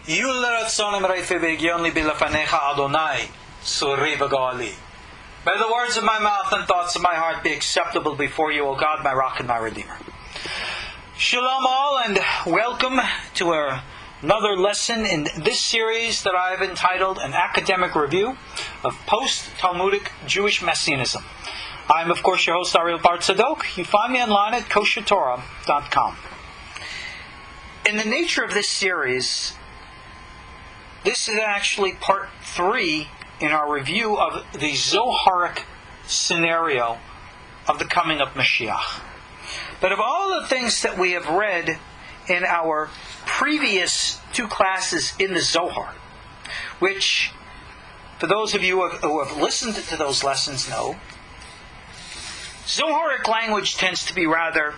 May the words of my mouth and thoughts of my heart be acceptable before you, O God, my rock and my redeemer. Shalom all, and welcome to another lesson in this series that I've entitled An Academic Review of Post-Talmudic Jewish Messianism. I'm, of course, your host, Ariel Tzadok. You find me online at KosherTorah.com. In the nature of this series, this is actually part 3 in our review of the Zoharic scenario of the coming of Mashiach. But of all the things that we have read in our previous 2 classes in the Zohar, which, for those of you who have listened to those lessons know, Zoharic language tends to be rather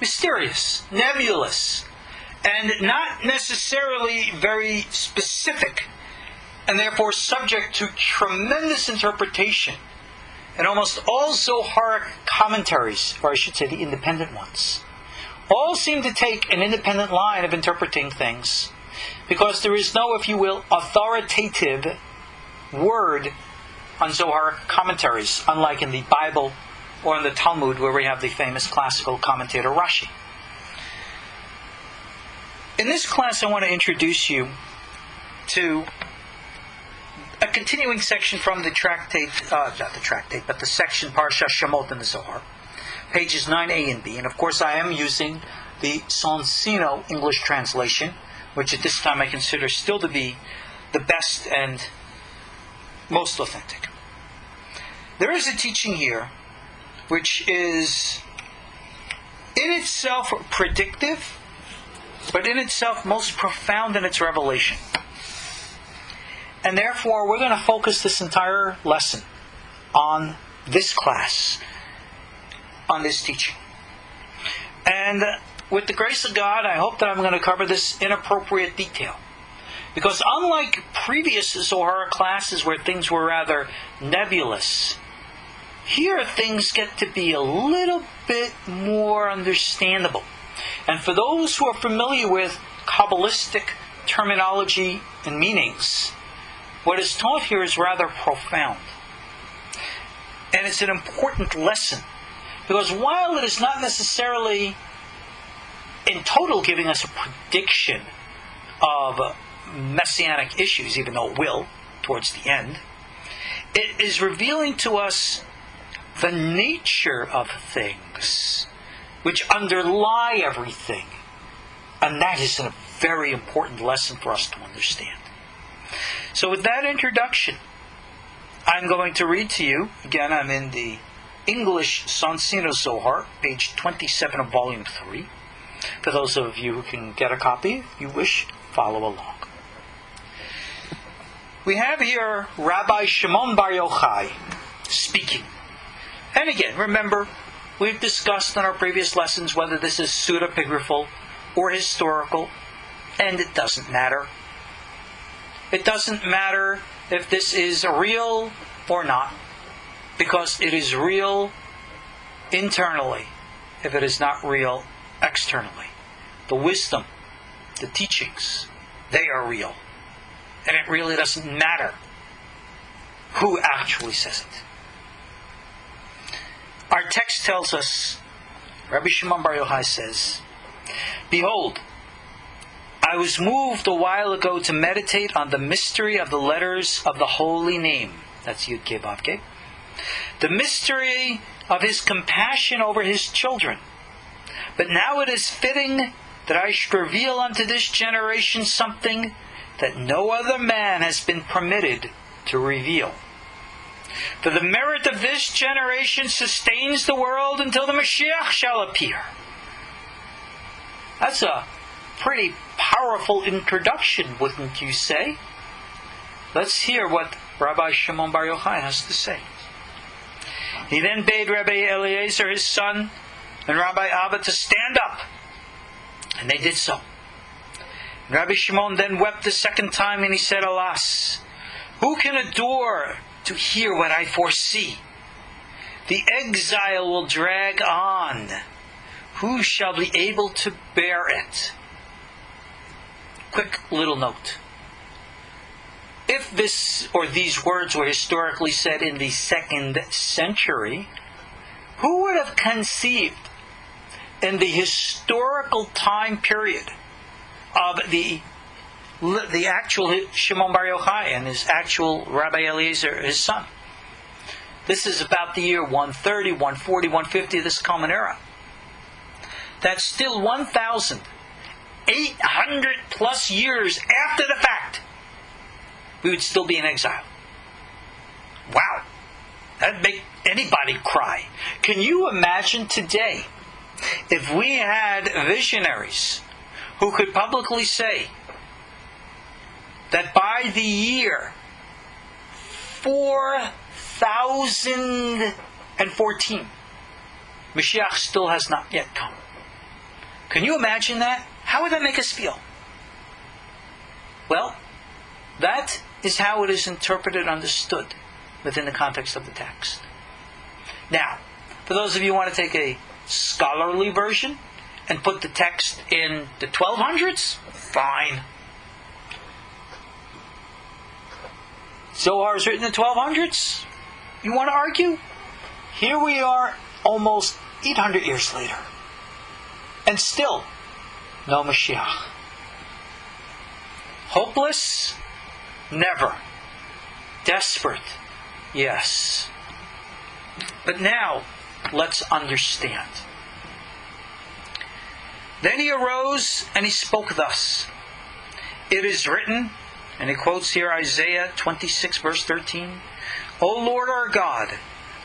mysterious, nebulous, and not necessarily very specific, and therefore subject to tremendous interpretation. And almost all Zoharic commentaries, or I should say the independent ones, all seem to take an independent line of interpreting things, because there is no, if you will, authoritative word on Zoharic commentaries, unlike in the Bible or in the Talmud, where we have the famous classical commentator Rashi. In this class, I want to introduce you to a continuing section from the the section Parsha Shemot in the Zohar, pages 9a and b. And of course, I am using the Sonsino English translation, which at this time I consider still to be the best and most authentic. There is a teaching here which is in itself predictive, but in itself most profound in its revelation. And therefore, we're going to focus this entire lesson on this class, on this teaching. And with the grace of God, I hope that I'm going to cover this in appropriate detail. Because unlike previous Zohar classes where things were rather nebulous, here things get to be a little bit more understandable. And for those who are familiar with Kabbalistic terminology and meanings, what is taught here is rather profound. And it's an important lesson. Because while it is not necessarily in total giving us a prediction of Messianic issues, even though it will towards the end, it is revealing to us the nature of things which underlie everything. And that is a very important lesson for us to understand. So with that introduction, I'm going to read to you, again I'm in the English Sonsino Zohar, page 27 of volume 3. For those of you who can get a copy, if you wish, follow along. We have here Rabbi Shimon Bar Yochai speaking. And again, remember, we've discussed in our previous lessons whether this is pseudepigraphal or historical, and it doesn't matter. It doesn't matter if this is real or not, because it is real internally, if it is not real externally. The wisdom, the teachings, they are real. And it really doesn't matter who actually says it. Our text tells us, Rabbi Shimon Bar Yochai says, "Behold, I was moved a while ago to meditate on the mystery of the letters of the holy name." That's Yud Kei Vav Kei. "The mystery of His compassion over His children. But now it is fitting that I should reveal unto this generation something that no other man has been permitted to reveal. For the merit of this generation sustains the world until the Mashiach shall appear." That's a pretty powerful introduction, wouldn't you say? Let's hear what Rabbi Shimon Bar Yochai has to say. He then bade Rabbi Eliezer, his son, and Rabbi Abba to stand up. And they did so. And Rabbi Shimon then wept the second time, and he said, "Alas, who can endure to hear what I foresee? The exile will drag on. Who shall be able to bear it?" quick little note. If this or these words were historically said in the 2nd century, who would have conceived in the historical time period of the actual Shimon Bar Yochai and his actual Rabbi Eliezer, his son? This is about the year 130, 140, 150 of this common era. That's still 1,800 plus years after the fact. We would still be in exile. Wow. That'd make anybody cry. Can you imagine today if we had visionaries who could publicly say that by the year 4014, Mashiach still has not yet come? Can you imagine that? How would that make us feel? Well, that is how it is interpreted, understood within the context of the text. Now, for those of you who want to take a scholarly version and put the text in the 1200s, fine. Zohar is written in the 1200s. You want to argue? Here we are almost 800 years later. And still, no Mashiach. Hopeless? Never. Desperate? Yes. But now, let's understand. Then he arose and he spoke thus. It is written, and he quotes here Isaiah 26 verse 13, O Lord our God,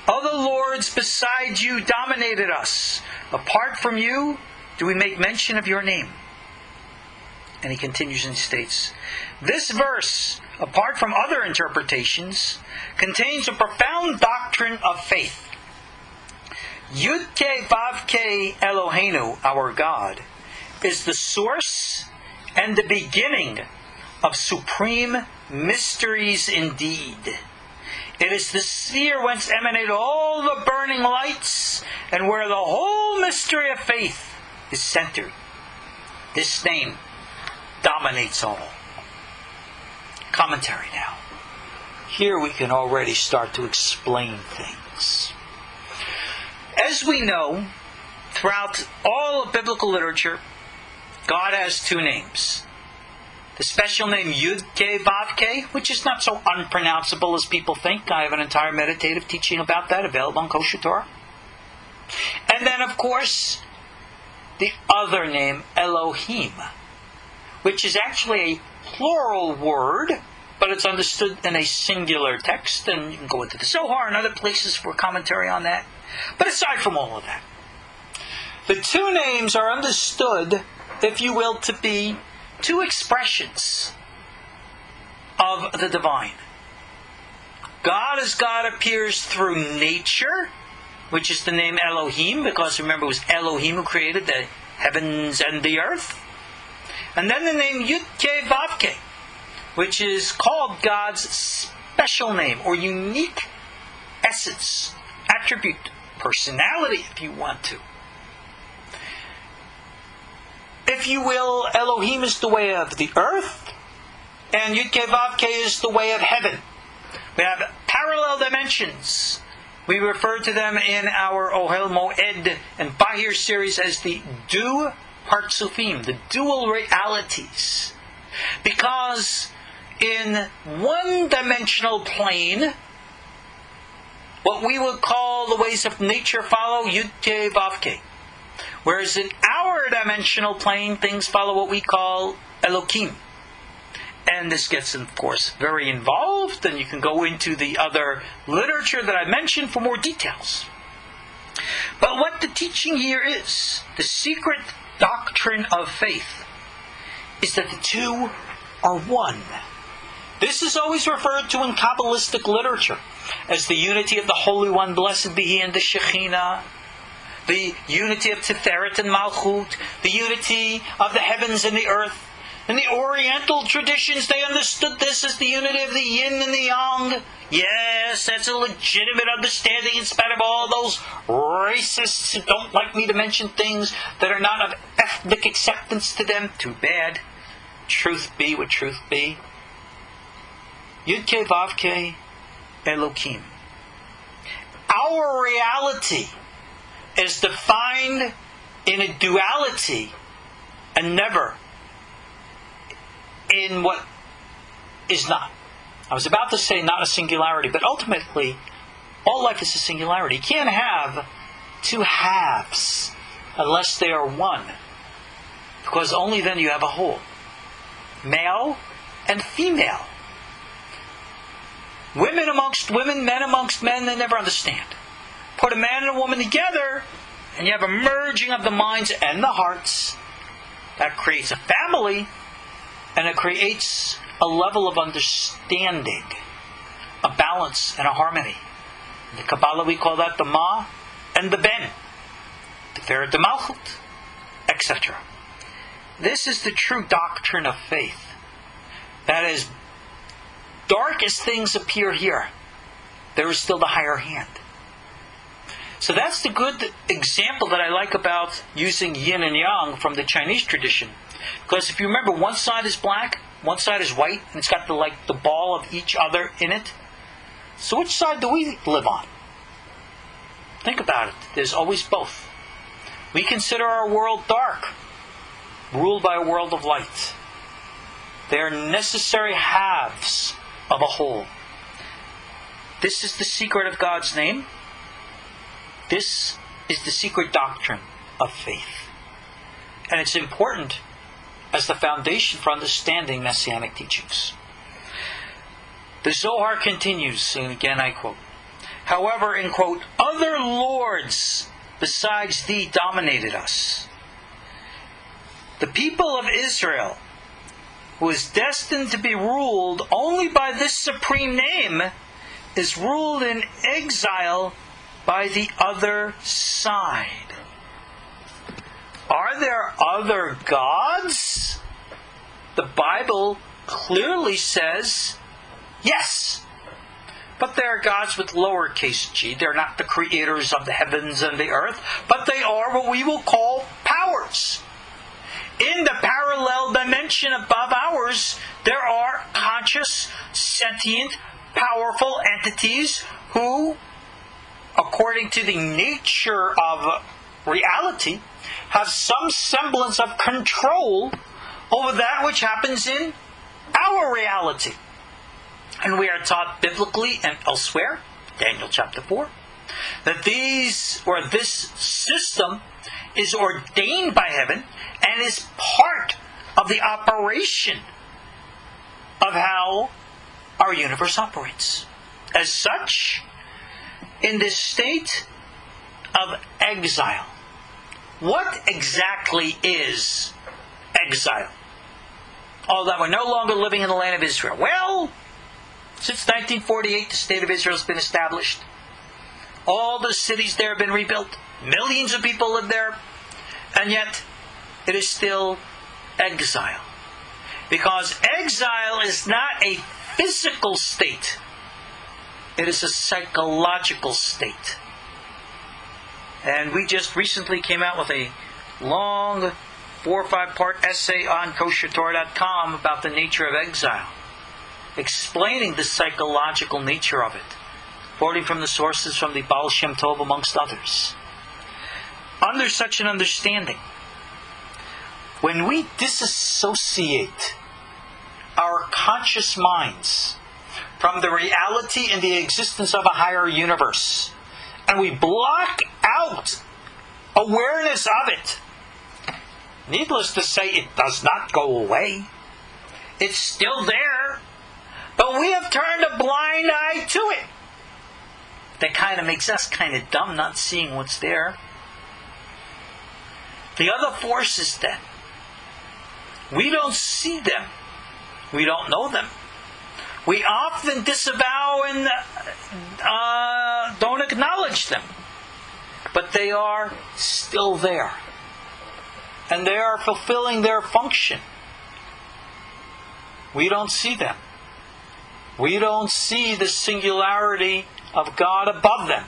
other lords beside you dominated us. Apart from you, do we make mention of your name? And he continues and states, this verse, apart from other interpretations, contains a profound doctrine of faith. YHWH Eloheinu, our God, is the source and the beginning of supreme mysteries indeed. It is the sphere whence emanate all the burning lights, and where the whole mystery of faith is centered. This name dominates all. Commentary now. Here we can already start to explain things. As we know, throughout all of biblical literature, God has two names. The special name YHWH, which is not so unpronounceable as people think. I have an entire meditative teaching about that available on KosherTorah. And then, of course, the other name, Elohim, which is actually a plural word, but it's understood in a singular text, and you can go into the Zohar and other places for commentary on that. But aside from all of that, the two names are understood, if you will, to be two expressions of the divine. God as God appears through nature, which is the name Elohim, because remember it was Elohim who created the heavens and the earth. And then the name YHWH, which is called God's special name, or unique essence, attribute, personality, if you want to. If you will, Elohim is the way of the earth, and YHWH is the way of heaven. We have parallel dimensions. We refer to them in our Ohel Moed and Bahir series as the Du Partsufim, the dual realities. Because in one-dimensional plane, what we would call the ways of nature follow YHWH. Whereas in our dimensional plane, things follow what we call Elohim. And this gets, of course, very involved, and you can go into the other literature that I mentioned for more details. But what the teaching here is, the secret doctrine of faith, is that the two are one. This is always referred to in Kabbalistic literature as the unity of the Holy One, blessed be He, and the Shekhinah, the unity of Tiferet and Malchut, the unity of the heavens and the earth. In the Oriental traditions, they understood this as the unity of the yin and the yang. Yes, that's a legitimate understanding in spite of all those racists who don't like me to mention things that are not of ethnic acceptance to them. Too bad. truth be what truth be. Yud-Kei Vav-Kei Elohim. Our reality is defined in a duality and never in what is not. I was about to say not a singularity, but ultimately, all life is a singularity. You can't have two halves unless they are one, because only then you have a whole. Male and female. Women amongst women, men amongst men, they never understand. Put a man and a woman together, and you have a merging of the minds and the hearts. That creates a family, and it creates a level of understanding, a balance and a harmony. In the Kabbalah we call that the Ma and the Ben, the Tiferet de Malchut, etc. This is the true doctrine of faith. That is, dark as things appear here, there is still the higher hand. So that's the good example that I like about using yin and yang from the Chinese tradition. Because if you remember, one side is black, one side is white, and it's got the ball of each other in it. So which side do we live on? Think about it. There's always both. We consider our world dark, ruled by a world of light. They are necessary halves of a whole. This is the secret of God's name. This is the secret doctrine of faith. And it's important as the foundation for understanding Messianic teachings. The Zohar continues, and again I quote, however, in quote, other lords besides thee dominated us. The people of Israel, who is destined to be ruled only by this supreme name, is ruled in exile by the other side. Are there other gods? The Bible clearly says yes. But they are gods with lowercase g. They're not the creators of the heavens and the earth, but they are what we will call powers. In the parallel dimension above ours, there are conscious, sentient, powerful entities who, according to the nature of reality, have some semblance of control over that which happens in our reality. And we are taught biblically and elsewhere, Daniel chapter 4, that this system is ordained by heaven and is part of the operation of how our universe operates. As such, in this state of exile, what exactly is exile? Oh, that we're no longer living in the land of Israel. Well, since 1948, the state of Israel has been established. All the cities there have been rebuilt. Millions of people live there. And yet, it is still exile. Because exile is not a physical state. It is a psychological state. And we just recently came out with a long 4 or 5 part essay on KosherTorah.com about the nature of exile, explaining the psychological nature of it, quoting from the sources from the Baal Shem Tov, amongst others. Under such an understanding, when we disassociate our conscious minds from the reality and the existence of a higher universe, and we block out awareness of it, needless to say, it does not go away. It's still there, but we have turned a blind eye to it. That kind of makes us kind of dumb, not seeing what's there. The other forces, then, we don't see them. We don't know them. We often disavow and don't acknowledge them. But they are still there. And they are fulfilling their function. We don't see them. We don't see the singularity of God above them.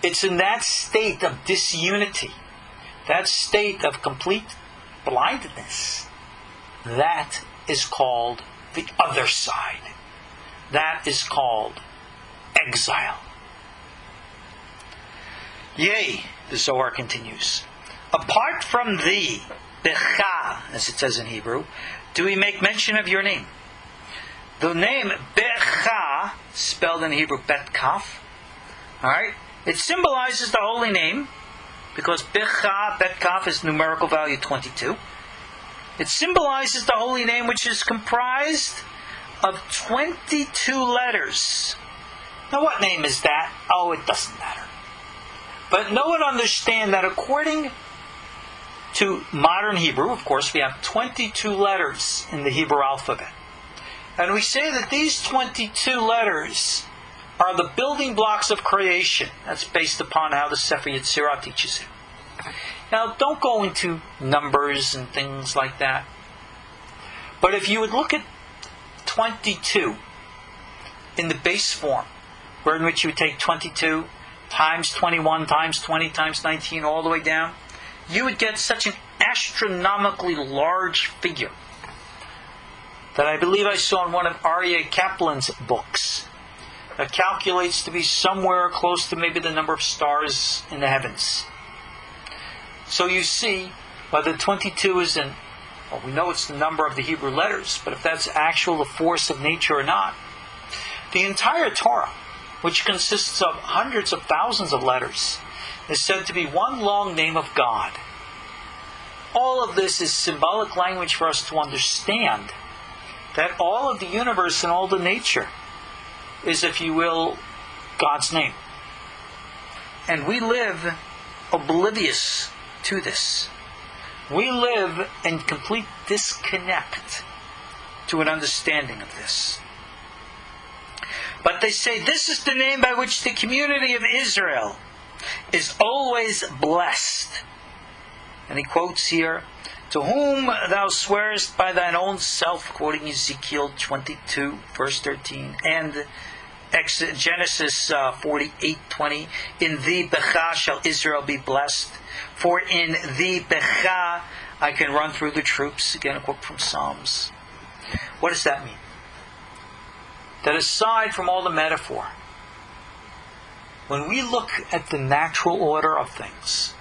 It's in that state of disunity, that state of complete blindness, that is called the other side. That is called exile. Yea, the Zohar continues, apart from thee, Becha, as it says in Hebrew, do we make mention of your name. The name Becha, spelled in Hebrew Bet Kaf, alright, it symbolizes the holy name, because Becha, Bet Kaf is numerical value 22. It symbolizes the holy name, which is comprised of 22 letters. Now what name is that? Oh, it doesn't matter. But know and understand that according to modern Hebrew, of course, we have 22 letters in the Hebrew alphabet. And we say that these 22 letters are the building blocks of creation. That's based upon how the Sefer Yetzirah teaches it. Now, don't go into numbers and things like that. But if you would look at 22 in the base form, where in which you would take 22 times 21 times 20 times 19 all the way down, you would get such an astronomically large figure that I believe I saw in one of Aryeh Kaplan's books that calculates to be somewhere close to maybe the number of stars in the heavens. So you see, whether 22 is in, well, we know it's the number of the Hebrew letters, but if that's actual the force of nature or not, the entire Torah, which consists of hundreds of thousands of letters, is said to be one long name of God. All of this is symbolic language for us to understand that all of the universe and all the nature is, if you will, God's name. And we live oblivious to this. We live in complete disconnect to an understanding of this. But they say this is the name by which the community of Israel is always blessed. And he quotes here, to whom thou swearest by thine own self, quoting Ezekiel 22, verse 13, and Genesis 48:20, in thee, Becha, shall Israel be blessed. For in thee, Becha, I can run through the troops. Again, a quote from Psalms. What does that mean? That aside from all the metaphor, when we look at the natural order of things,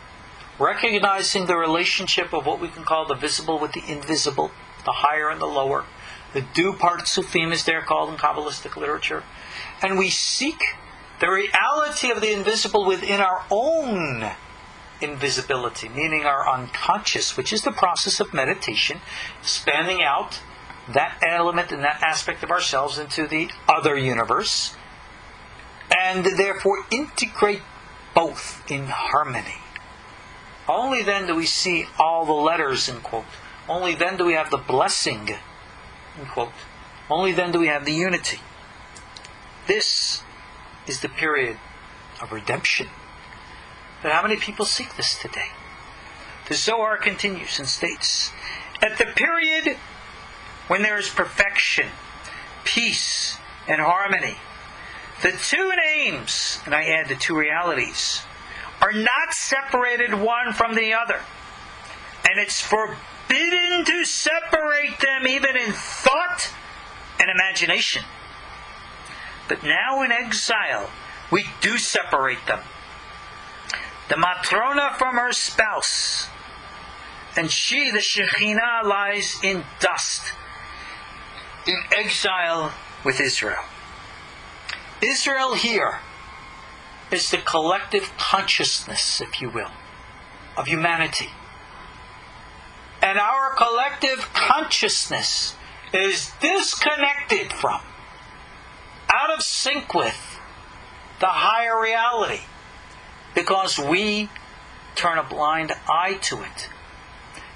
recognizing the relationship of what we can call the visible with the invisible, the higher and the lower, the du partsufim as they're called in Kabbalistic literature, and we seek the reality of the invisible within our own invisibility, meaning our unconscious, which is the process of meditation, spanning out that element and that aspect of ourselves into the other universe, and therefore integrate both in harmony. Only then do we see all the letters, in quote. Only then do we have the blessing, in quote. Only then do we have the unity. This is the period of redemption. But how many people seek this today? The Zohar continues and states, at the period when there is perfection, peace, and harmony, the two names, and I add the two realities, are not separated one from the other. And it's forbidden to separate them even in thought and imagination. But now in exile, we do separate them. The Matrona from her spouse, and she, the Shekhinah, lies in dust, in exile with Israel. Israel here is the collective consciousness, if you will, of humanity. And our collective consciousness is disconnected from, out of sync with, the higher reality, because we turn a blind eye to it,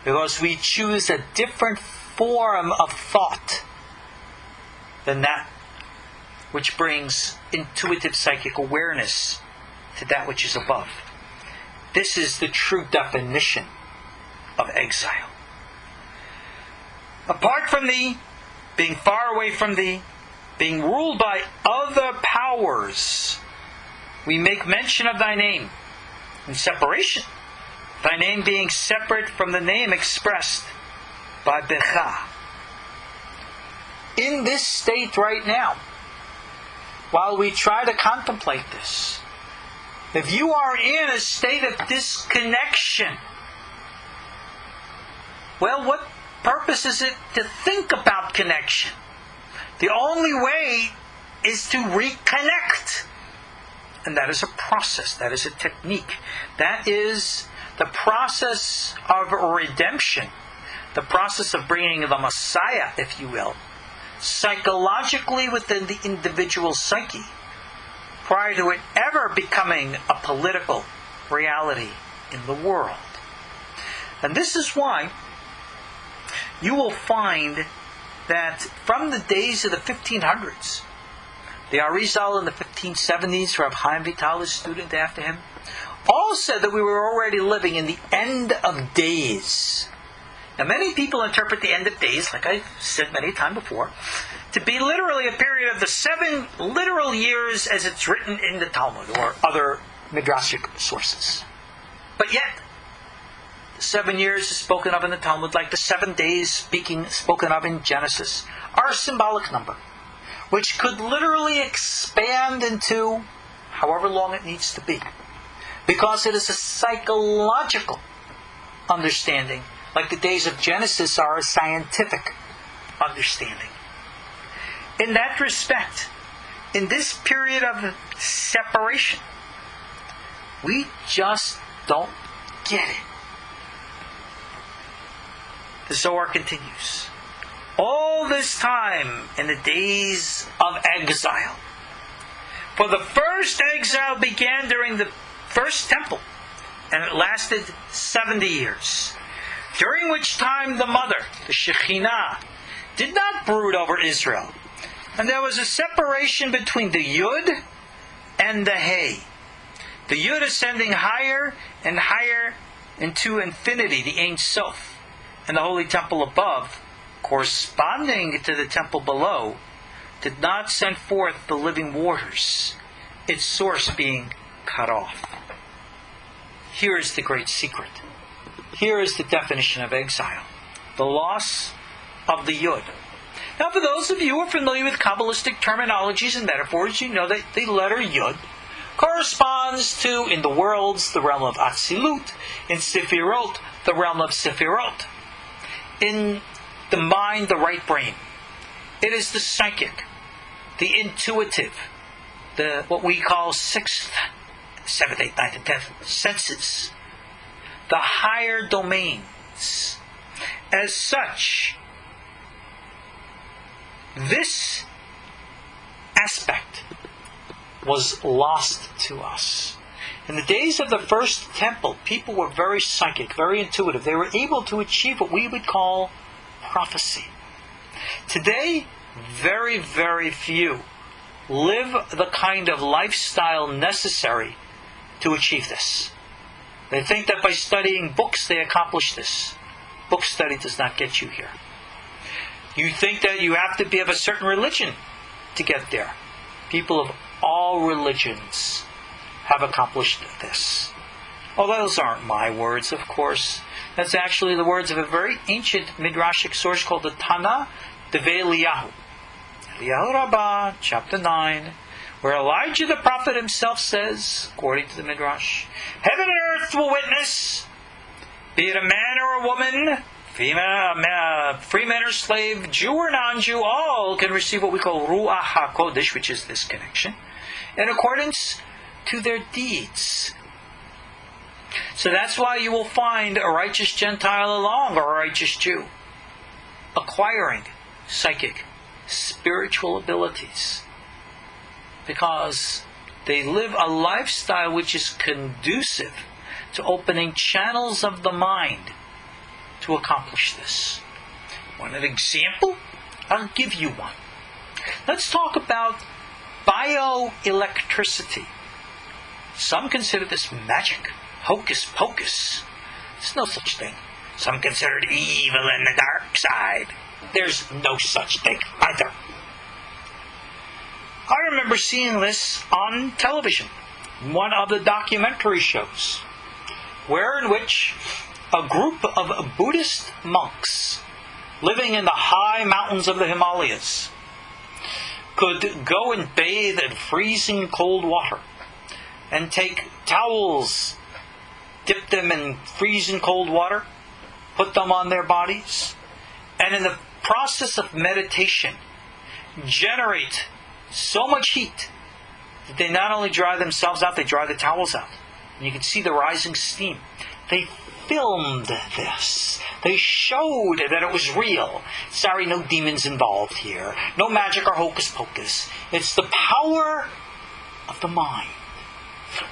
because we choose a different form of thought than that which brings intuitive psychic awareness to that which is above. This is the true definition of exile. Apart from thee, being far away from thee, being ruled by other powers, we make mention of thy name in separation, thy name being separate from the name expressed by Becha. in this state right now, while we try to contemplate this, if you are in a state of disconnection, well, what purpose is it to think about connection? The only way is to reconnect. And that is a process. That is a technique. That is the process of redemption. The process of bringing the Messiah, if you will, psychologically within the individual psyche, prior to it ever becoming a political reality in the world. And this is why you will find that from the days of the 1500s, the Ariel in the 1570s, Reb Chaim Vital, his student after him, all said that we were already living in the end of days. Now, many people interpret the end of days, like I've said many times before, to be literally a period of the 7 literal years as it's written in the Talmud or other midrashic sources. But yet, 7 years is spoken of in the Talmud, like the 7 days spoken of in Genesis, are a symbolic number, which could literally expand into however long it needs to be, because it is a psychological understanding, like the days of Genesis are a scientific understanding. In that respect, in this period of separation, we just don't get it. The Zohar continues. All this time in the days of exile. For the first exile began during the first temple, and it lasted 70 years, during which time the mother, the Shekhinah, did not brood over Israel. And there was a separation between the Yud and the Hey. The Yud ascending higher and higher into infinity, the Ein Sof, and the holy temple above, corresponding to the temple below, did not send forth the living waters, its source being cut off. Here is the great secret. Here is the definition of exile. The loss of the Yud. Now, for those of you who are familiar with Kabbalistic terminologies and metaphors, you know that the letter Yud corresponds to, in the worlds, the realm of Atzilut, in Sefirot, the realm of Sefirot. In the mind, the right brain. It is the psychic, the intuitive, the what we call 6th, 7th, 8th, 9th, and 10th senses. The higher domains. As such, this aspect was lost to us. In the days of the first temple, people were very psychic, very intuitive. They were able to achieve what we would call prophecy. Today, very, very few live the kind of lifestyle necessary to achieve this. They think that by studying books they accomplish this. Book study does not get you here. You think that you have to be of a certain religion to get there. People of all religions have accomplished this. Oh, those aren't my words, of course. That's actually the words of a very ancient midrashic source called the Tana D'vei Eliyahu. Eliyahu Rabbah, chapter 9, where Elijah the prophet himself says, according to the midrash, heaven and earth will witness, be it a man or a woman, female, free man or slave, Jew or non-Jew, all can receive what we call Ruach HaKodesh, which is this connection, in accordance to their deeds. So that's why you will find a righteous Gentile along or a righteous Jew acquiring psychic, spiritual abilities, because they live a lifestyle which is conducive to opening channels of the mind to accomplish this. Want an example? I'll give you one. Let's talk about bioelectricity. Some consider this magic, hocus pocus. There's no such thing. Some consider it evil and the dark side. There's no such thing either. I remember seeing this on television, one of the documentary shows, in which a group of Buddhist monks living in the high mountains of the Himalayas, could go and bathe in freezing cold water and take towels, dip them in freezing cold water, put them on their bodies, and in the process of meditation generate so much heat that they not only dry themselves out, they dry the towels out. And you can see the rising steam. They filmed this. They showed that it was real. Sorry, no demons involved here. No magic or hocus pocus. It's the power of the mind.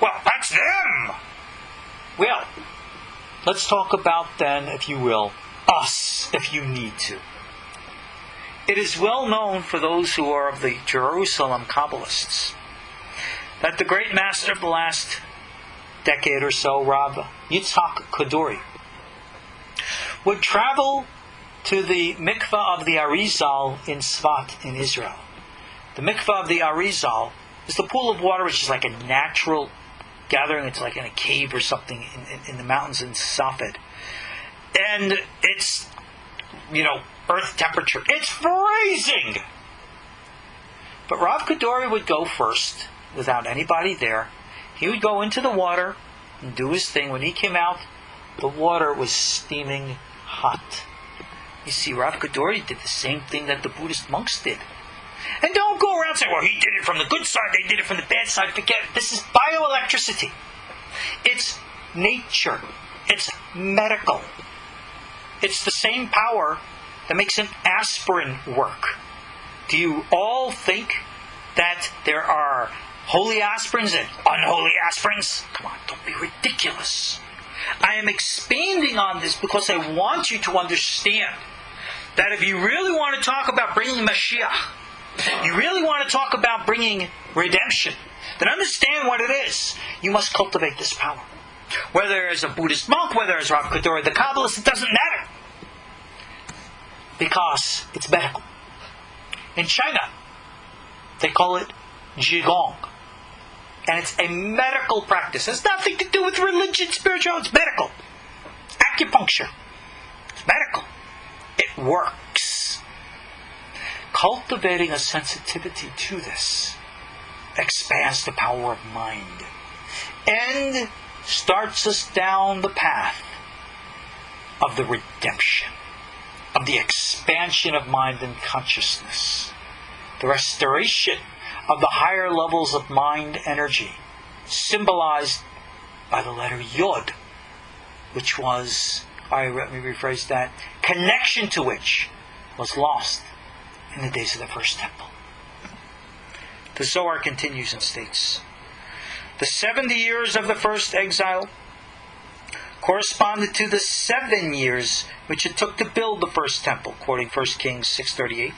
Well, that's them! Well, let's talk about then, if you will, us, if you need to. It is well known for those who are of the Jerusalem Kabbalists that the great master of the last decade or so, Rav Yitzhak Kaduri, would travel to the mikvah of the Ariel in Tzfat in Israel. The mikvah of the Ariel is the pool of water which is like a natural gathering. It's like in a cave or something in the mountains in Safed. And it's, earth temperature. It's freezing! But Rav Kaduri would go first, without anybody there. He would go into the water and do his thing. When he came out, the water was steaming hot. You see, Rav Kaduri did the same thing that the Buddhist monks did. And don't go around saying, well, he did it from the good side, they did it from the bad side. Forget it. This is bioelectricity. It's nature. It's medical. It's the same power that makes an aspirin work. Do you all think that there are holy aspirins and unholy aspirins? Come on, don't be ridiculous. I am expanding on this because I want you to understand that if you really want to talk about bringing Mashiach, you really want to talk about bringing redemption, then understand what it is. You must cultivate this power. Whether as a Buddhist monk, whether as Rav Kaduri the Kabbalist, it doesn't matter. Because it's medical. In China, they call it Qigong. And it's a medical practice. It has nothing to do with religion, spiritual. It's medical. Acupuncture. It's medical. It works. Cultivating a sensitivity to this expands the power of mind and starts us down the path of the redemption, of the expansion of mind and consciousness, the restoration of the higher levels of mind energy, symbolized by the letter Yod, which was, let me rephrase that, connection to which was lost in the days of the first temple. The Zohar continues and states, the 70 years of the first exile corresponded to the 7 years which it took to build the first temple, quoting 1 Kings 6:38.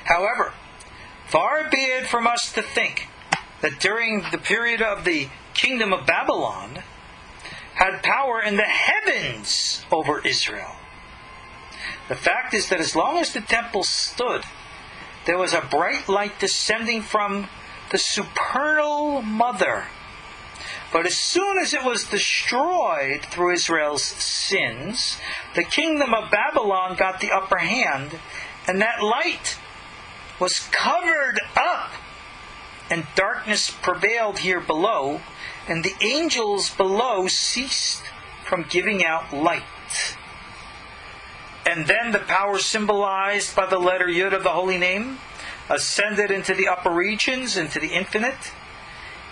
However, far be it from us to think that during the period of the kingdom of Babylon had power in the heavens over Israel. The fact is that as long as the temple stood, there was a bright light descending from the supernal mother. But as soon as it was destroyed through Israel's sins, the kingdom of Babylon got the upper hand, and that light was covered up, and darkness prevailed here below, and the angels below ceased from giving out light. And then the power symbolized by the letter Yud of the holy name ascended into the upper regions, into the infinite.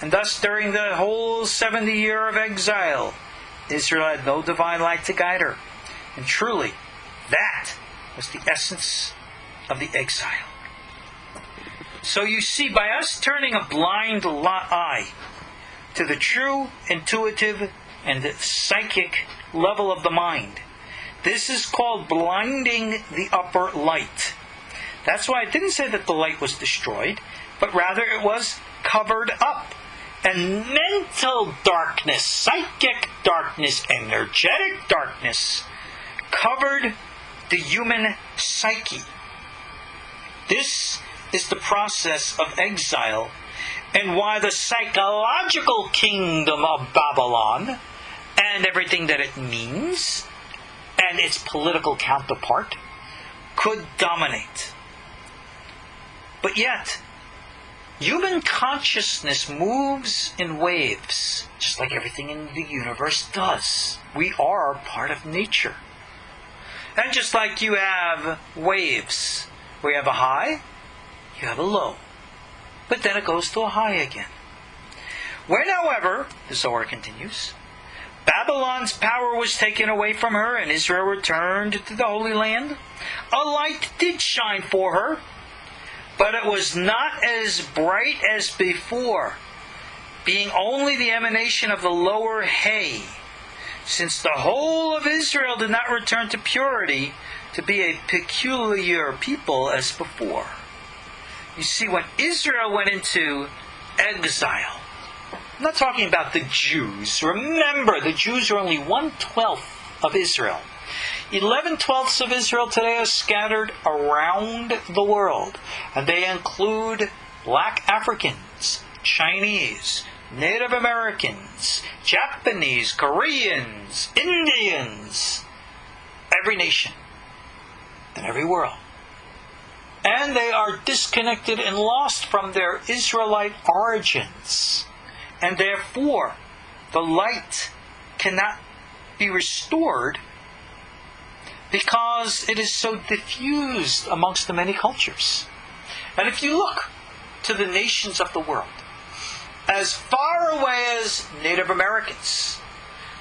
And thus during the whole 70 year of exile, Israel had no divine light to guide her. And truly, that was the essence of the exile. So you see, by us turning a blind eye to the true, intuitive, and psychic level of the mind, this is called blinding the upper light. That's why it didn't say that the light was destroyed, but rather it was covered up. And mental darkness, psychic darkness, energetic darkness covered the human psyche. This is the process of exile, and why the psychological kingdom of Babylon and everything that it means, and its political counterpart, could dominate. But yet, human consciousness moves in waves, just like everything in the universe does. We are part of nature. And just like you have waves, where you have a high, you have a low. But then it goes to a high again. When, however, the Zohar continues, Babylon's power was taken away from her and Israel returned to the Holy Land, a light did shine for her, but it was not as bright as before, being only the emanation of the lower hay, since the whole of Israel did not return to purity to be a peculiar people as before. You see, when Israel went into exile, I'm not talking about the Jews. Remember, the Jews are only 1/12 of Israel. 11/12 of Israel today are scattered around the world. And they include black Africans, Chinese, Native Americans, Japanese, Koreans, Indians, every nation and every world. And they are disconnected and lost from their Israelite origins. And therefore, the light cannot be restored because it is so diffused amongst the many cultures. And if you look to the nations of the world, as far away as Native Americans,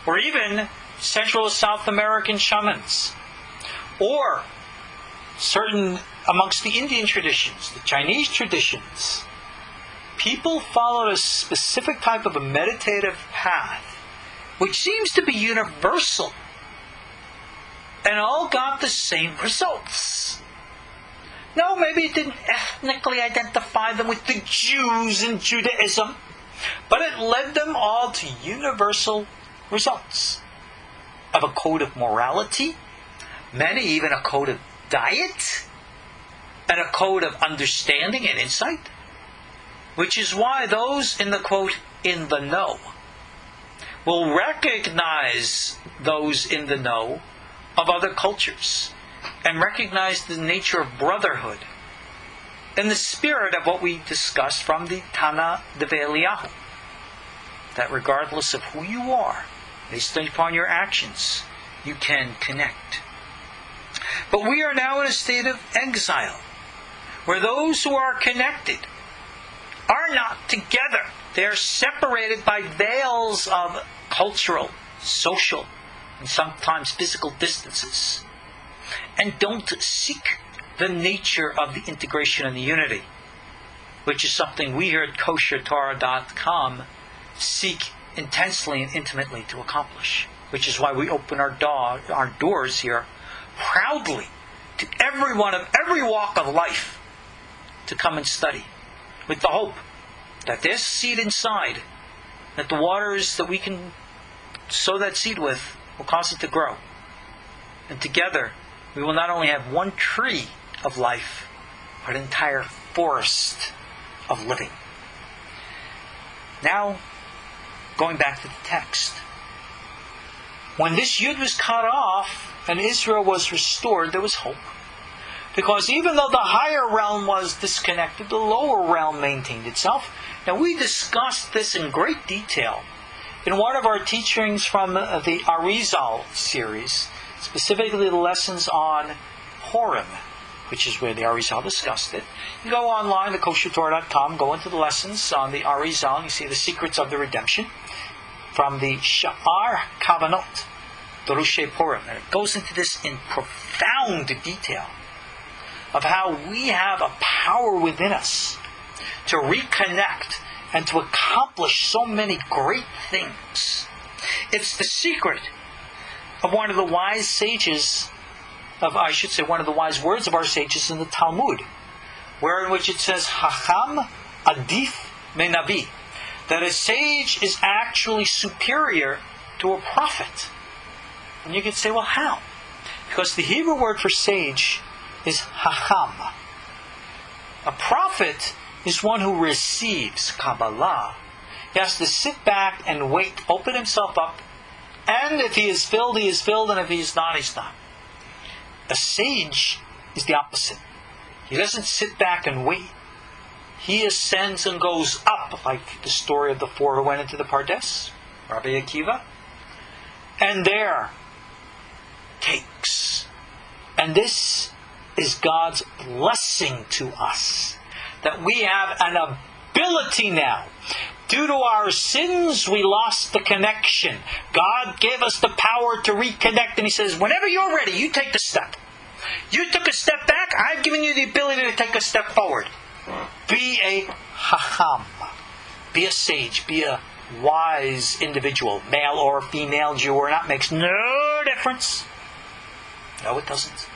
or even Central South American shamans, or certain amongst the Indian traditions, the Chinese traditions, people followed a specific type of a meditative path, which seems to be universal, and all got the same results. No, maybe it didn't ethnically identify them with the Jews in Judaism, but it led them all to universal results of a code of morality, many even a code of diet, and a code of understanding and insight, which is why those in the quote, in the know, will recognize those in the know of other cultures and recognize the nature of brotherhood in the spirit of what we discussed from the Tana D'vei Eliyahu, that regardless of who you are, based upon your actions, you can connect. But we are now in a state of exile, where those who are connected are not together. They are separated by veils of cultural, social, and sometimes physical distances, and don't seek the nature of the integration and the unity, which is something we here at KosherTorah.com seek intensely and intimately to accomplish, which is why we open our doors here proudly to everyone of every walk of life to come and study, with the hope that there's seed inside, that the waters that we can sow that seed with will cause it to grow. And together, we will not only have one tree of life, but an entire forest of living. Now, going back to the text. When this Yud was cut off and Israel was restored, there was hope. Because even though the higher realm was disconnected, the lower realm maintained itself. Now, we discussed this in great detail in one of our teachings from the Ariel series, specifically the lessons on Purim, which is where the Ariel discussed it. You go online to KosherTorah.com, go into the lessons on the Ariel, and you see the secrets of the redemption from the Sha'ar Kavanot, the Rushe Purim. And it goes into this in profound detail of how we have a power within us to reconnect and to accomplish so many great things. It's the secret of one of the wise sages one of the wise words of our sages in the Talmud, where in which it says, Hacham adif menavi, that a sage is actually superior to a prophet. And you could say, well, how? Because the Hebrew word for sage is Hacham. A prophet is one who receives Kabbalah. He has to sit back and wait, open himself up, and if he is filled, he is filled, and if he is not, he's not. A sage is the opposite. He doesn't sit back and wait. He ascends and goes up, like the story of the four who went into the Pardes, Rabbi Akiva, and there takes. And this is God's blessing to us, that we have an ability now. Due to our sins, we lost the connection. God gave us the power to reconnect, and He says, whenever you're ready, you take the step. You took a step back, I've given you the ability to take a step forward. Be a hacham. Be a sage. Be a wise individual. Male or female, Jew or not, makes no difference. No, it doesn't.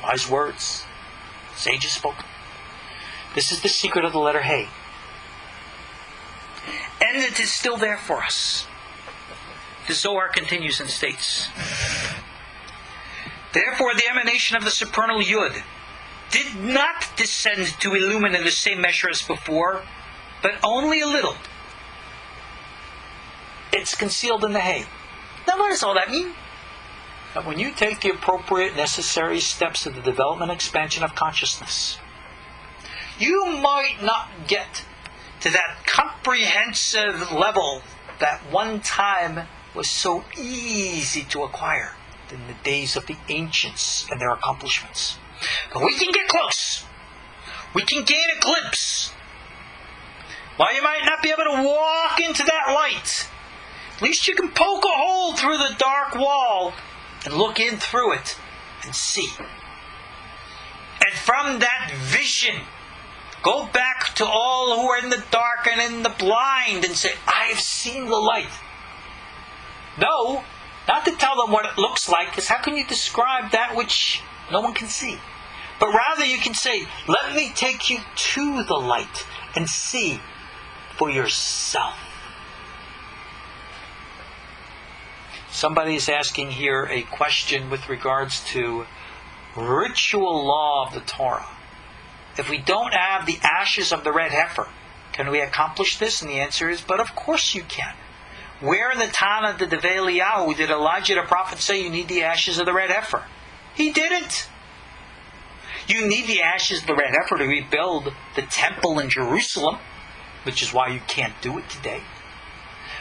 Wise words. Sages spoken. This is the secret of the letter Hey. And it is still there for us. The Zohar continues and states, therefore the emanation of the supernal Yud did not descend to illumine in the same measure as before, but only a little. It's concealed in the Hey. Now what does all that mean? That when you take the appropriate necessary steps of the development and expansion of consciousness, you might not get to that comprehensive level that one time was so easy to acquire in the days of the ancients and their accomplishments. But we can get close. We can gain a glimpse. While you might not be able to walk into that light, at least you can poke a hole through the dark wall and look in through it and see. And from that vision, go back to all who are in the dark and in the blind and say, I have seen the light. No, not to tell them what it looks like, because how can you describe that which no one can see? But rather you can say, let me take you to the light and see for yourself. Somebody is asking here a question with regards to ritual law of the Torah. If we don't have the ashes of the red heifer, can we accomplish this? And the answer is, but of course you can. Where in the Tana D'vei Eliyahu did Elijah the prophet say you need the ashes of the red heifer? He didn't. You need the ashes of the red heifer to rebuild the temple in Jerusalem, which is why you can't do it today.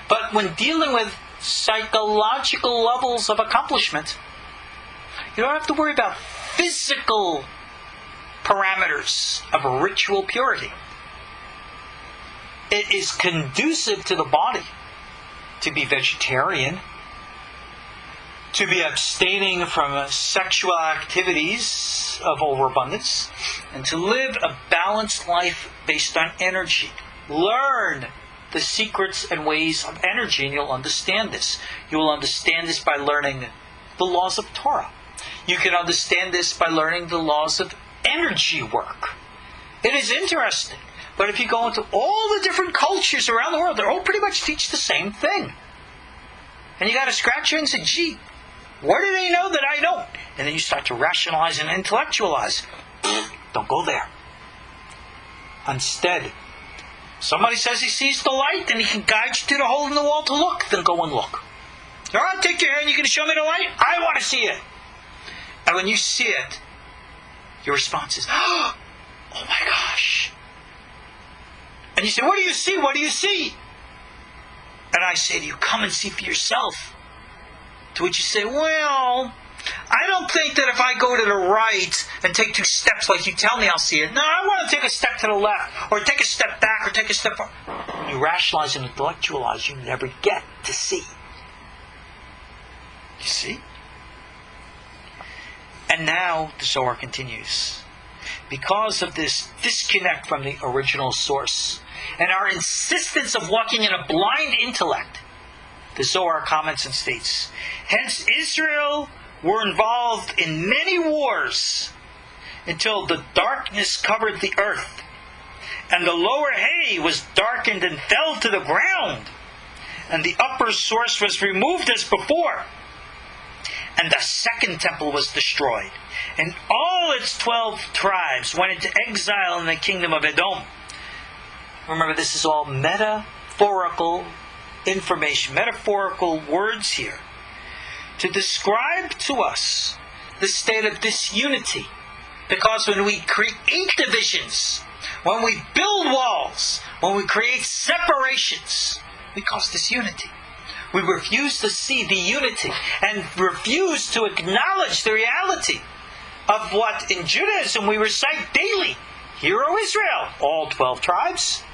But when dealing with psychological levels of accomplishment, you don't have to worry about physical parameters of ritual purity. It is conducive to the body to be vegetarian, to be abstaining from sexual activities of overabundance, and to live a balanced life based on energy. Learn the secrets and ways of energy, and you'll understand this. You will understand this by learning the laws of Torah. You can understand this by learning the laws of energy work. It is interesting. But if you go into all the different cultures around the world, they all pretty much teach the same thing. And you got to scratch your head and say, gee, what do they know that I don't? And then you start to rationalize and intellectualize. Don't go there. Instead, somebody says he sees the light and he can guide you to the hole in the wall to look, then go and look. All right, take your hand, you're going to show me the light? I want to see it. And when you see it, your response is, oh my gosh. And you say, what do you see? What do you see? And I say to you, come and see for yourself. To which you say, well, I don't think that if I go to the right and take 2 steps like you tell me, I'll see it. No, I want to take a step to the left, or take a step back, or take a step forward. When you rationalize and intellectualize, you never get to see. You see? And now the Zohar continues. Because of this disconnect from the original source, and our insistence of walking in a blind intellect, the Zohar comments and states, hence Israel were involved in many wars until the darkness covered the earth, and the lower hay was darkened and fell to the ground, and the upper source was removed as before, and the second temple was destroyed, and all its 12 tribes went into exile in the kingdom of Edom. Remember, this is all metaphorical information, metaphorical words here, to describe to us the state of disunity Because when we create divisions, when we build walls, when we create separations, we cause disunity. We refuse to see the unity and refuse to acknowledge the reality of what in Judaism we recite daily. Hear, O Israel, all 12 tribes.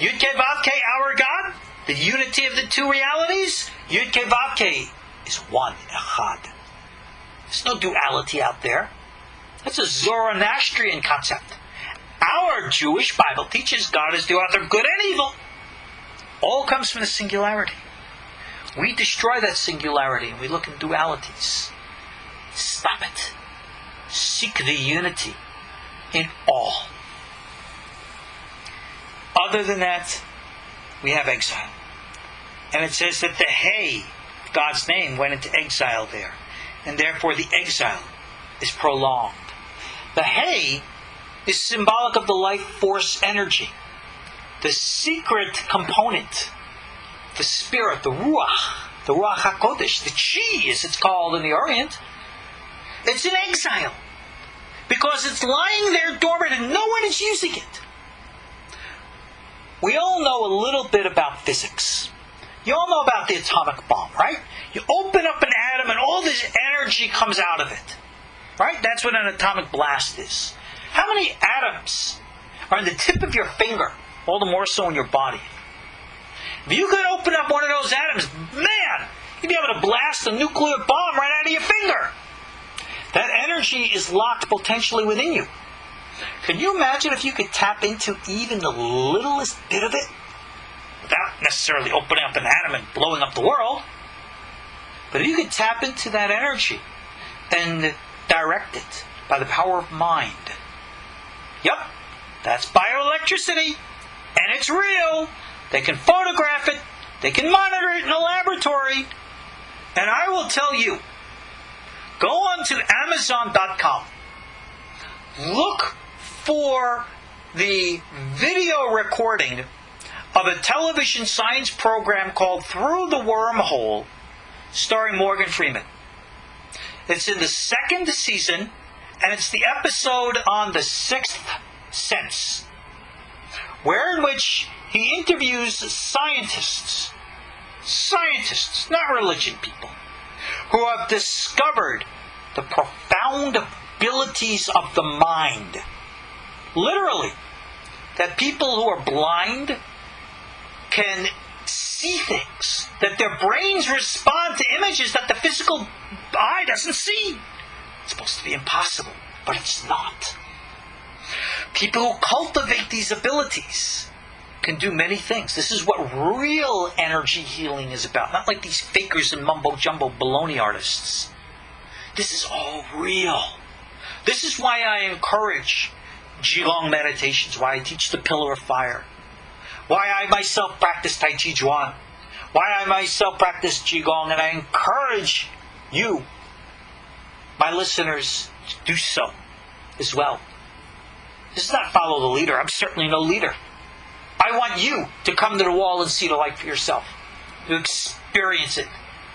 Yud Kei Vav Kei, our God. The unity of the two realities. Yud Kei Vav Kei is one, echad. There's no duality out there. That's a Zoroastrian concept. Our Jewish Bible teaches God is the author of good and evil. All comes from the singularity. We destroy that singularity and we look in dualities. Stop it. Seek the unity in all. Other than that, we have exile. And it says that the Hay, God's name, went into exile there. And therefore the exile is prolonged. The Hay is symbolic of the life force energy. The secret component. The spirit, the Ruach HaKodesh, the Chi as it's called in the Orient. It's in exile. Because it's lying there dormant and no one is using it. We all know a little bit about physics. You all know about the atomic bomb, right? You open up an atom and all this energy comes out of it. Right? That's what an atomic blast is. How many atoms are in the tip of your finger? All the more so in your body. If you could open up one of those atoms, man, you'd be able to blast a nuclear bomb right out of your finger. That energy is locked potentially within you. Can you imagine if you could tap into even the littlest bit of it? Without necessarily opening up an atom and blowing up the world. But if you could tap into that energy and direct it by the power of mind. Yep, that's bioelectricity. And it's real. They can photograph it. They can monitor it in a laboratory. And I will tell you, go on to Amazon.com. Look for the video recording of a television science program called Through the Wormhole, starring Morgan Freeman. It's in the second season, and it's the episode on the sixth sense, in which he interviews scientists, not religion people, who have discovered the profound abilities of the mind. Literally, that people who are blind can see things, that their brains respond to images that the physical eye doesn't see. It's supposed to be impossible, but it's not. People who cultivate these abilities can do many things. This is what real energy healing is about. Not like these fakers and mumbo-jumbo baloney artists. This is all real. This is why I encourage Qigong meditations, why I teach the pillar of fire, why I myself practice Tai Chi Chuan, why I myself practice Qigong, and I encourage you, my listeners, to do so as well. This is not follow the leader. I'm certainly no leader. I want you to come to the wall and see the light for yourself, to experience it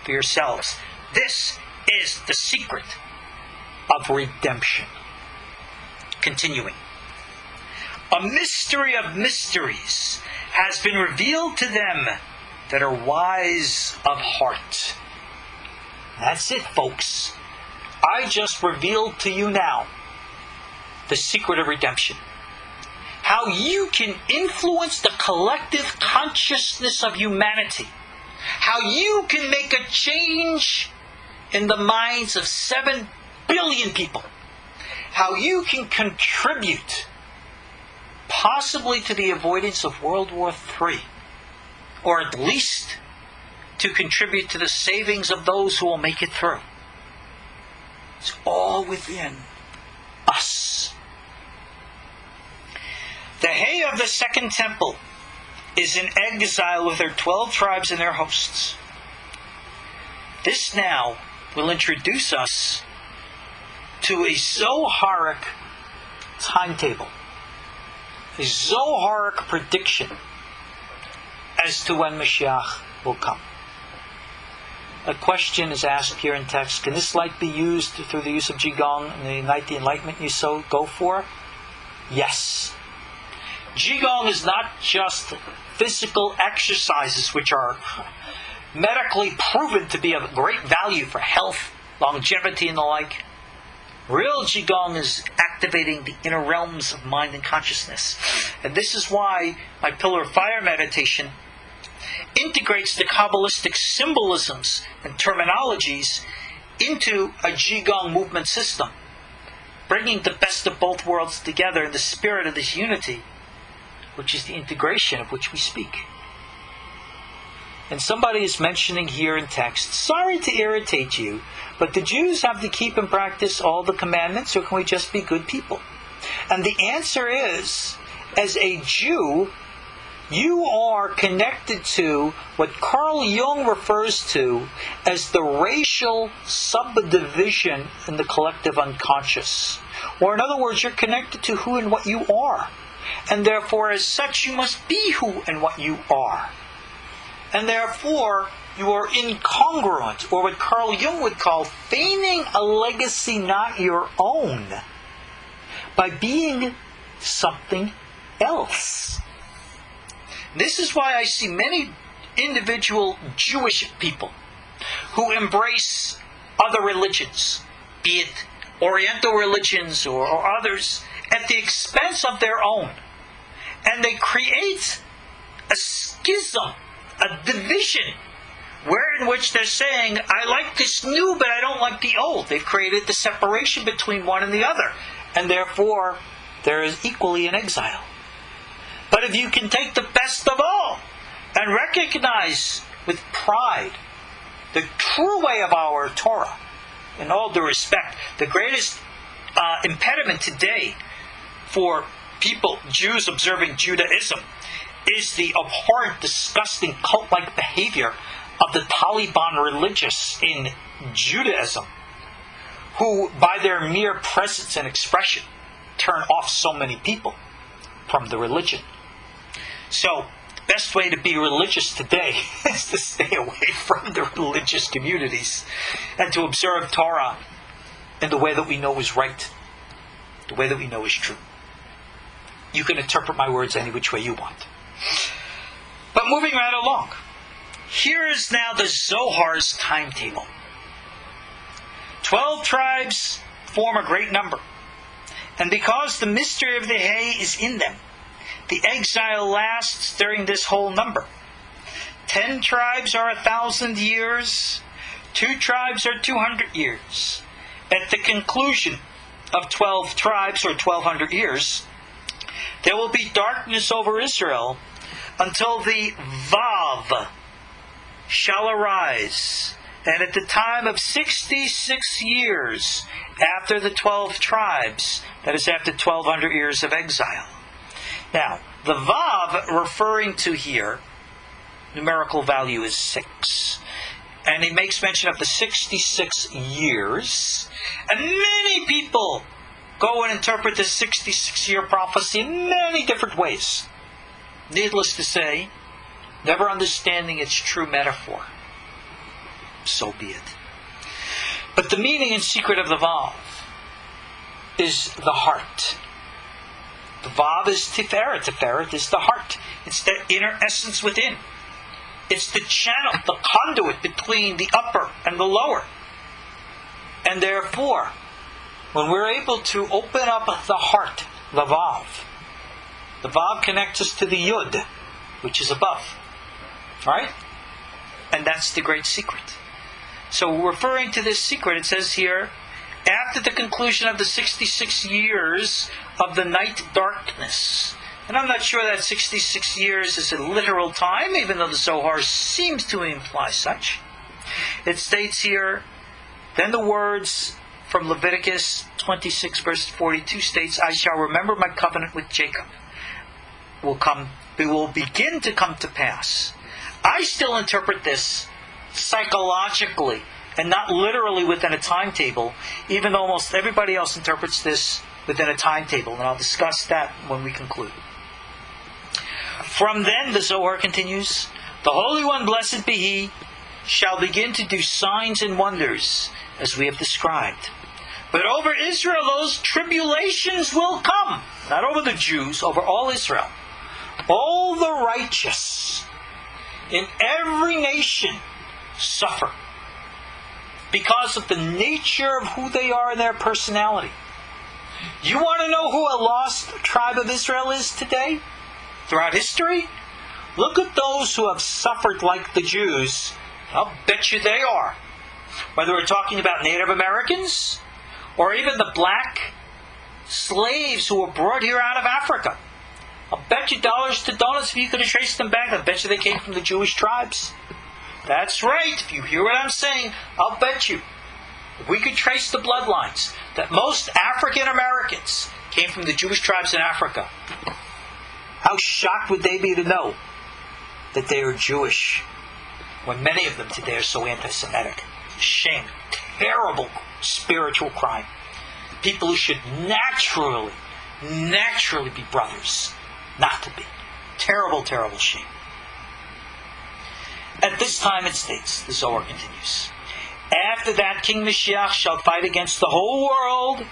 for yourselves. This is the secret of redemption. Continuing. A mystery of mysteries has been revealed to them that are wise of heart. That's it, folks. I just revealed to you now the secret of redemption. How you can influence the collective consciousness of humanity. How you can make a change in the minds of 7 billion people. How you can contribute possibly to the avoidance of World War III. Or at least to contribute to the savings of those who will make it through. It's all within us. The Hay of the Second Temple is in exile with their 12 tribes and their hosts. This now will introduce us to a Zoharic timetable, a Zoharic prediction as to when Mashiach will come. a question is asked here in text. Can this light be used through the use of Qigong and the night the enlightenment you so go for? Yes. Qigong is not just physical exercises which are medically proven to be of great value for health, longevity, and the like. Real Qigong is activating the inner realms of mind and consciousness. And this is why my Pillar of Fire meditation integrates the Kabbalistic symbolisms and terminologies into a Qigong movement system, bringing the best of both worlds together in the spirit of this unity, which is the integration of which we speak. And somebody is mentioning here in text, sorry to irritate you, but the Jews have to keep and practice all the commandments, or can we just be good people? And the answer is, as a Jew, you are connected to what Carl Jung refers to as the racial subdivision in the collective unconscious. Or in other words, you're connected to who and what you are. And therefore, as such, you must be who and what you are. And therefore, you are incongruent, or what Carl Jung would call feigning a legacy not your own, by being something else. This is why I see many individual Jewish people who embrace other religions, be it Oriental religions or others, at the expense of their own. And they create a schism, a division, in which they're saying, I like this new, but I don't like the old. They've created the separation between one and the other. And therefore, there is equally an exile. But if you can take the best of all and recognize with pride the true way of our Torah, in all due respect, the greatest impediment today for people, Jews observing Judaism, is the abhorrent, disgusting, cult-like behavior of the Taliban religious in Judaism, who, by their mere presence and expression, turn off so many people from the religion. So, the best way to be religious today is to stay away from the religious communities and to observe Torah in the way that we know is right, the way that we know is true. You can interpret my words any which way you want. But moving right along, here is now the Zohar's timetable. 12 tribes form a great number. And because the mystery of the hay is in them, the exile lasts during this whole number. 10 tribes are 1,000 years. 2 tribes are 200 years. At the conclusion of 12 tribes, or 1,200 years, there will be darkness over Israel until the Vav shall arise. And at the time of 66 years after the 12 tribes, that is after 1,200 years of exile. Now, the Vav referring to here, numerical value is 6. And he makes mention of the 66 years. And many people go and interpret the 66-year prophecy in many different ways. Needless to say, never understanding its true metaphor. So be it. But the meaning and secret of the Vav is the heart. The Vav is Tiferet. Tiferet is the heart. It's the inner essence within. It's the channel, the conduit between the upper and the lower. And therefore, when we're able to open up the heart, the Vav connects us to the Yud, which is above. Right? And that's the great secret. So referring to this secret, it says here, after the conclusion of the 66 years of the night darkness. And I'm not sure that 66 years is a literal time, even though the Zohar seems to imply such. It states here, then the words from Leviticus 26 verse 42 states, I shall remember my covenant with Jacob. It will begin to come to pass. I still interpret this psychologically and not literally within a timetable, even though almost everybody else interprets this within a timetable, and I'll discuss that when we conclude. From then, the Zohar continues, the Holy One, blessed be He, shall begin to do signs and wonders, as we have described. But over Israel those tribulations will come. Not over the Jews, over all Israel. All the righteous in every nation suffer because of the nature of who they are and their personality. You want to know who a lost tribe of Israel is today? Throughout history? Look at those who have suffered like the Jews. I'll bet you they are. Whether we're talking about Native Americans or even the black slaves who were brought here out of Africa. I'll bet you dollars to donuts if you could have traced them back. I'll bet you they came from the Jewish tribes. That's right. If you hear what I'm saying, I'll bet you. If we could trace the bloodlines, that most African Americans came from the Jewish tribes in Africa. How shocked would they be to know that they are Jewish, when many of them today are so anti-Semitic? Shame. Terrible spiritual crime. People who should naturally be brothers, not to be. Terrible, terrible shame. At this time it states, the Zohar continues, after that King Mashiach shall fight against the whole world,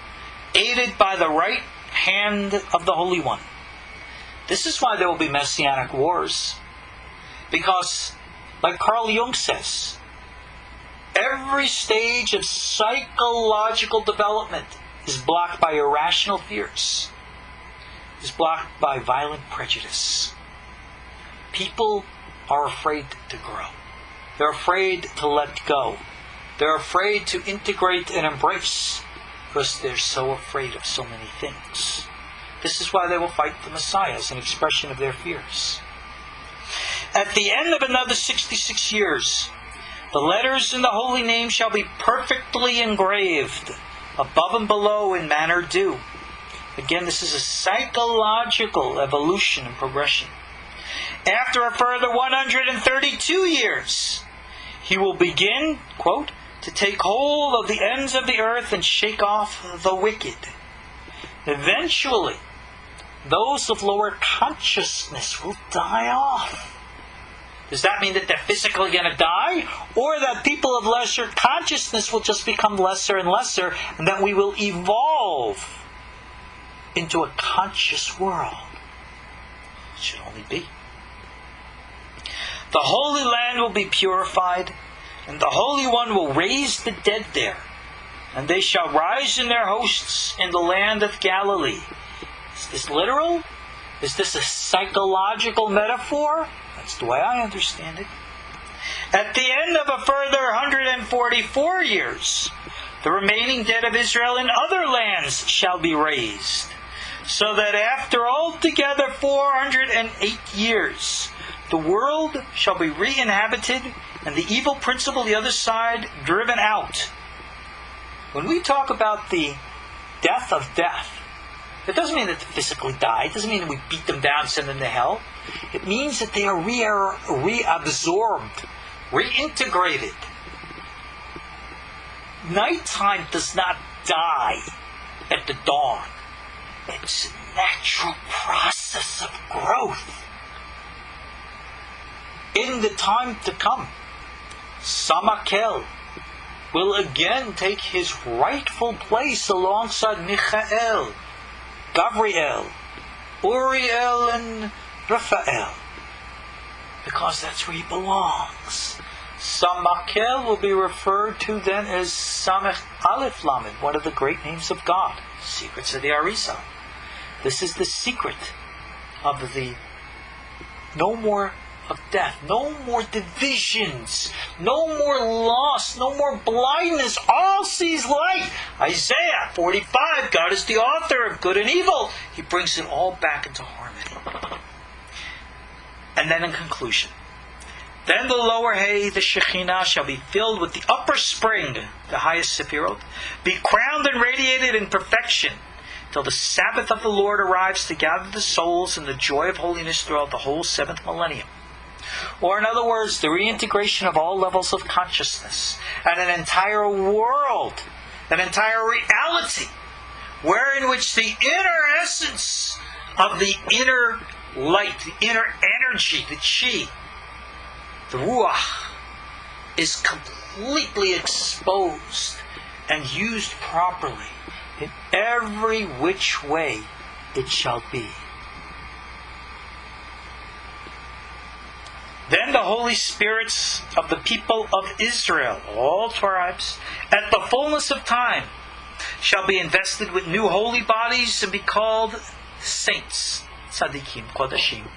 aided by the right hand of the Holy One. This is why there will be Messianic wars. Because, like Carl Jung says, every stage of psychological development is blocked by irrational fears, is blocked by violent prejudice. People are afraid to grow. They're afraid to let go. They're afraid to integrate and embrace because they're so afraid of so many things. This is why they will fight the Messiah as an expression of their fears. At the end of another 66 years, the letters in the holy name shall be perfectly engraved, above and below in manner due. Again, this is a psychological evolution and progression. After a further 132 years, he will begin, quote, to take hold of the ends of the earth and shake off the wicked. Eventually, those of lower consciousness will die off. Does that mean that they're physically going to die? Or that people of lesser consciousness will just become lesser and lesser, and that we will evolve into a conscious world? It should only be. The Holy Land will be purified, and the Holy One will raise the dead there, and they shall rise in their hosts in the land of Galilee. Is this literal? Is this a psychological metaphor? That's the way I understand it. At the end of a further 144 years, the remaining dead of Israel in other lands shall be raised, so that after altogether 408 years, the world shall be re-inhabited, and the evil principle, the other side, driven out. When we talk about the death of death, it doesn't mean that they physically die. It doesn't mean that we beat them down and send them to hell. It means that they are reabsorbed, reintegrated. Nighttime does not die at the dawn. It's a natural process of growth. In the time to come, Samakel will again take his rightful place alongside Michael, Gabriel, Uriel, and Raphael, because that's where he belongs. Samakel will be referred to then as Samech Aleph Lamed, one of the great names of God, secrets of the Arizal. This is the secret of the no more of death, no more divisions, no more loss, no more blindness. All sees light. Isaiah 45, God is the author of good and evil. He brings it all back into harmony. And then in conclusion, then the lower hay, the Shekhinah, shall be filled with the upper spring, the highest Sephirot, be crowned and radiated in perfection, till the Sabbath of the Lord arrives to gather the souls in the joy of holiness throughout the whole 7th millennium. Or in other words, the reintegration of all levels of consciousness and an entire world, an entire reality, wherein which the inner essence of the inner light, the inner energy, the chi, the ruach, is completely exposed and used properly in every which way it shall be. Then the holy spirits of the people of Israel, all tribes, at the fullness of time, shall be invested with new holy bodies and be called saints, tzadikim, kodashim.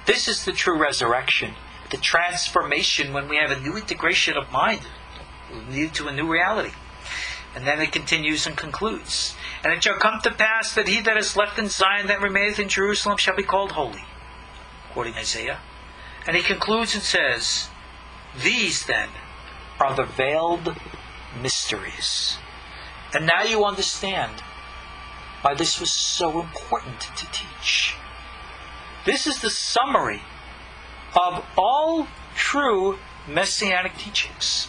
This is the true resurrection, the transformation when we have a new integration of mind, lead to a new reality. And then it continues and concludes. And it shall come to pass that he that is left in Zion that remaineth in Jerusalem shall be called holy, quoting Isaiah. And he concludes and says, these then are the veiled mysteries. And now you understand why this was so important to teach. This is the summary of all true Messianic teachings.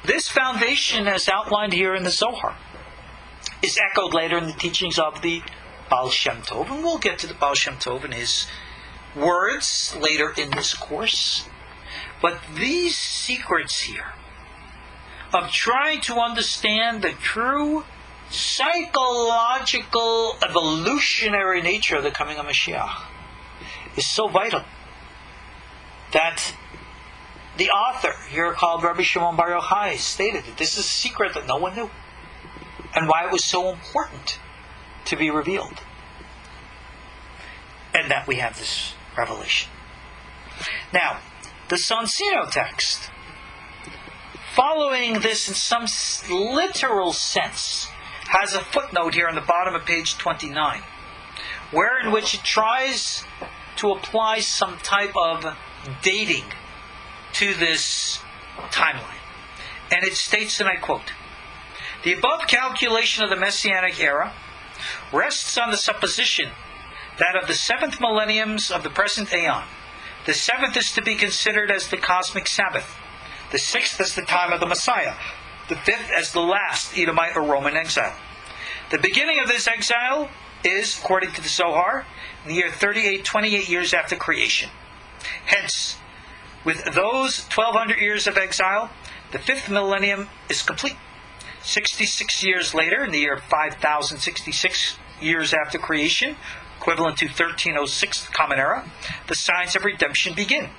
This foundation, as outlined here in the Zohar, is echoed later in the teachings of the Baal Shem Tov. And we'll get to the Baal Shem Tov and his words later in this course. But these secrets here of trying to understand the true psychological evolutionary nature of the coming of Mashiach is so vital that the author here called Rabbi Shimon Bar Yochai stated that this is a secret that no one knew and why it was so important to be revealed, and that we have this revelation. Now, the Sonsino text, following this in some literal sense, has a footnote here on the bottom of page 29, in which it tries to apply some type of dating to this timeline. And it states, and I quote, the above calculation of the Messianic era rests on the supposition that of the 7th millenniums of the present Aeon, the 7th is to be considered as the cosmic Sabbath, the 6th as the time of the Messiah, the 5th as the last Edomite or Roman exile. The beginning of this exile is, according to the Zohar, in the year 28 years after creation. Hence, with those 1200 years of exile, the 5th millennium is complete. 66 years later, in the year 5066 years after creation, equivalent to 1306 Common Era, the signs of redemption begin.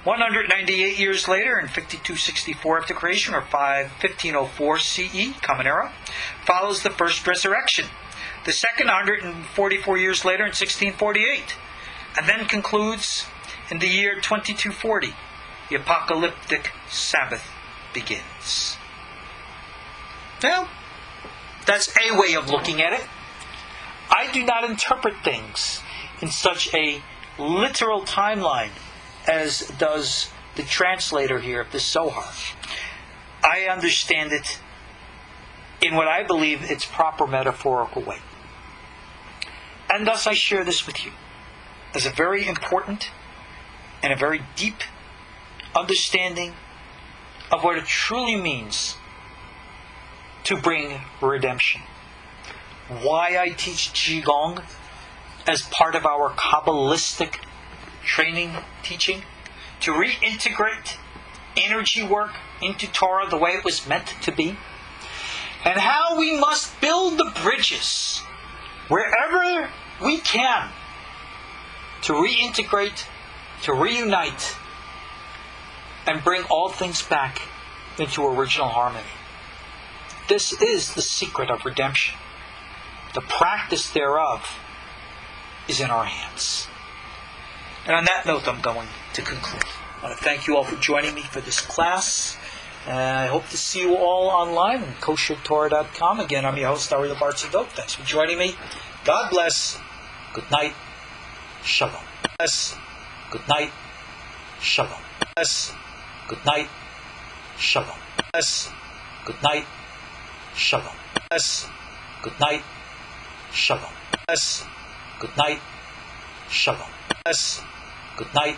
198 years later, in 5264 after creation, or 1504 CE, Common Era, follows the first resurrection. The second, 144 years later, in 1648, and then concludes in the year 2240. The apocalyptic Sabbath begins. Well, that's a way of looking at it. I do not interpret things in such a literal timeline as does the translator here of the Zohar. I understand it in what I believe its proper metaphorical way. And thus I share this with you as a very important and a very deep understanding of what it truly means to bring redemption. Why I teach Qigong as part of our Kabbalistic training teaching, to reintegrate energy work into Torah the way it was meant to be, and how we must build the bridges wherever we can to reintegrate, to reunite, and bring all things back into original harmony. This is the secret of redemption. The practice thereof is in our hands. And on that note, I'm going to conclude. I want to thank you all for joining me for this class. And I hope to see you all online on KosherTorah.com. Again, I'm your host, Ariel Tzadok. Thanks for joining me. God bless. Good night. Shalom. Bless. Good night. Shalom. Bless. Good night. Shalom. Bless. Good night. Shalom. Bless. Good night. Shalom. Bless. Good night. Shalom. Bless. Good night.